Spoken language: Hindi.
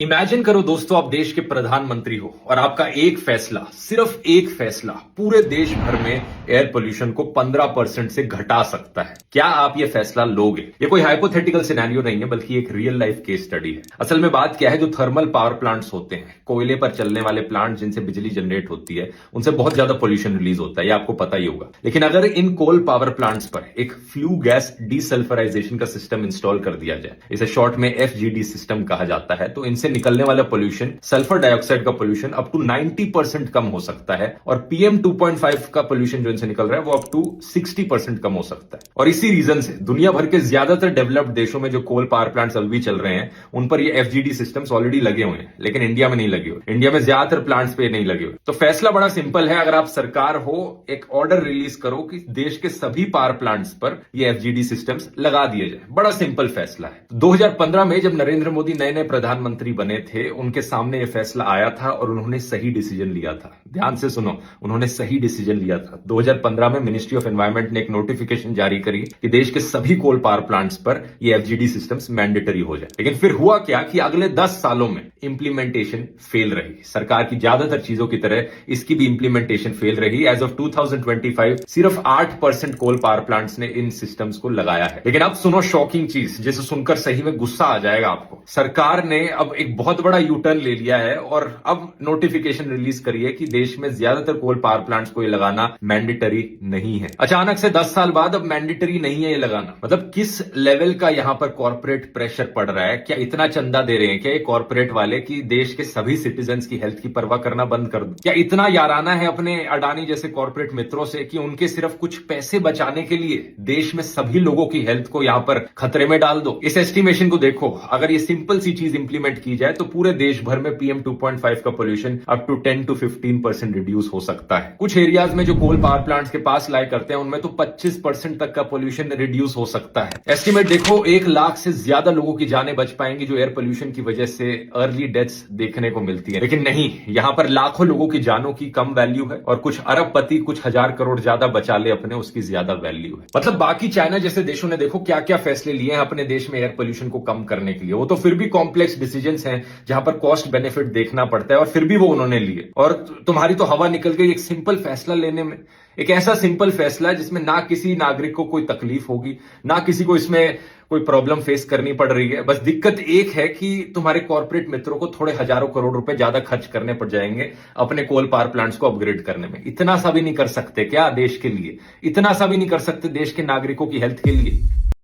इमेजिन करो दोस्तों, आप देश के प्रधानमंत्री हो और आपका एक फैसला, सिर्फ एक फैसला पूरे देश भर में एयर पोल्यूशन को 15% से घटा सकता है। क्या आप ये फैसला लोगे? ये कोई हाइपोथेटिकल सिनेरियो नहीं है, बल्कि एक रियल लाइफ केस स्टडी है। असल में बात क्या है, जो थर्मल पावर प्लांट्स होते हैं, कोयले पर चलने वाले प्लांट जिनसे बिजली जनरेट होती है, उनसे बहुत ज्यादा पोल्यूशन रिलीज होता है, ये आपको पता ही होगा। लेकिन अगर इन कोल पावर प्लांट्स पर एक फ्लू गैस डीसल्फराइजेशन का सिस्टम इंस्टॉल कर दिया जाए, इसे शॉर्ट में एफजीडी सिस्टम कहा जाता है, तो इनसे निकलने वाला पोल्यूशन, सल्फर डाइऑक्साइड का पोल्यूशन अप टू 90% कम हो सकता है और पीएम 2.5 का पोल्यूशन जो इनसे निकल रहा है वो अप टू 60% कम हो सकता है। और इसी रीजन से दुनिया भर के ज्यादातर डेवलप्ड देशों में जो कोल पावर प्लांट्स अभी भी चल रहे हैं, उन पर ये एफजीडी सिस्टम्स ऑलरेडी लगे हुए हैं, लेकिन इंडिया में नहीं लगे हुए। इंडिया में ज्यादातर प्लांट्स पे नहीं लगे हुए। तो फैसला बड़ा सिंपल है, अगर आप सरकार हो, एक ऑर्डर रिलीज करो कि देश के सभी पावर प्लांट्स पर ये एफजीडी सिस्टम्स लगा दिए जाए। बड़ा सिंपल फैसला है। 2015 में जब नरेंद्र मोदी नए नए प्रधानमंत्री बने थे, उनके सामने यह फैसला आया था और उन्होंने सही डिसीजन लिया था। ध्यान से सुनो, उन्होंने सही डिसीजन लिया था। 2015 में मिनिस्ट्री ऑफ एनवायरमेंट ने एक नोटिफिकेशन जारी करी कि देश के सभी कोल पावर प्लांट्स पर ये एफजीडी सिस्टम्स मैंडेटरी हो जाए। लेकिन फिर हुआ क्या कि अगले 10 सालों में इंप्लीमेंटेशन फेल रही। सरकार की ज्यादातर चीजों की तरह इसकी भी इंप्लीमेंटेशन फेल रही। एज ऑफ 2025 सिर्फ 8% कोल पावर प्लांट्स ने इन सिस्टम्स को लगाया है। लेकिन अब सुनो शॉकिंग चीज, जिसे सुनकर सही में गुस्सा आ जाएगा आपको। सरकार ने अब एक बहुत बड़ा यूटर्न ले लिया है और अब नोटिफिकेशन रिलीज करी है कि देश में ज्यादातर कोल पावर प्लांट्स को ये लगाना मैंडेटरी नहीं है। अचानक से 10 साल बाद अब मैंडेटरी नहीं है ये लगाना। मतलब किस लेवल का यहां पर कॉर्पोरेट प्रेशर पड़ रहा है? क्या इतना चंदा दे रहे हैं क्या ये कॉर्पोरेट वाले कि देश के सभी सिटीजन्स की हेल्थ की परवाह करना बंद कर दो? क्या इतना याराना है अपने अडानी जैसे कॉर्पोरेट मित्रों से कि उनके सिर्फ कुछ पैसे बचाने के लिए देश में सभी लोगों की हेल्थ को यहां पर खतरे में डाल दो? इस एस्टिमेशन को देखो, अगर ये सिंपल सी चीज इंप्लीमेंट की जाए तो पूरे देश भर में पीएम 2.5 का pollution up to 10 to 15% reduce हो सकता है। कुछ एरियाज में जो कोल पावर प्लांट्स के पास लाई करते हैं, उनमें तो 25% तक का पोल्यूशन रिड्यूस हो सकता है। एस्टिमेट देखो, 1 लाख से ज्यादा लोगों की जानें बच पाएंगी जो एयर पोल्यूशन की वजह से अर्ली डेथ्स देखने को मिलती है। लेकिन नहीं, यहां पर लाखों लोगों की जानों की कम वैल्यू है और कुछ अरबपति कुछ हजार करोड़ ज्यादा बचा ले अपने, उसकी ज्यादा वैल्यू है। मतलब बाकी चाइना जैसे देशों ने देखो क्या क्या फैसले लिए हैं अपने देश में एयर पोल्यूशन को कम करने के लिए। वो तो फिर भी कॉम्प्लेक्स डिसीजंस हैं जहां पर कॉस्ट बेनिफिट देखना पड़ता है और फिर भी वो उन्होंने लिए। और तुम्हारी तो हवा निकल गई एक सिंपल फैसला लेने में। एक ऐसा सिंपल फैसला जिसमें ना किसी नागरिक को कोई तकलीफ होगी, ना किसी को इसमें कोई प्रॉब्लम फेस करनी पड़ रही है। बस दिक्कत एक है कि तुम्हारे कॉर्पोरेट मित्रों को थोड़े हजारों करोड़ रुपए ज्यादा खर्च करने पड़ जाएंगे अपने कोल पावर प्लांट्स को अपग्रेड करने में। इतना सा भी नहीं कर सकते क्या देश के लिए? इतना सा भी नहीं कर सकते देश के नागरिकों की हेल्थ के लिए?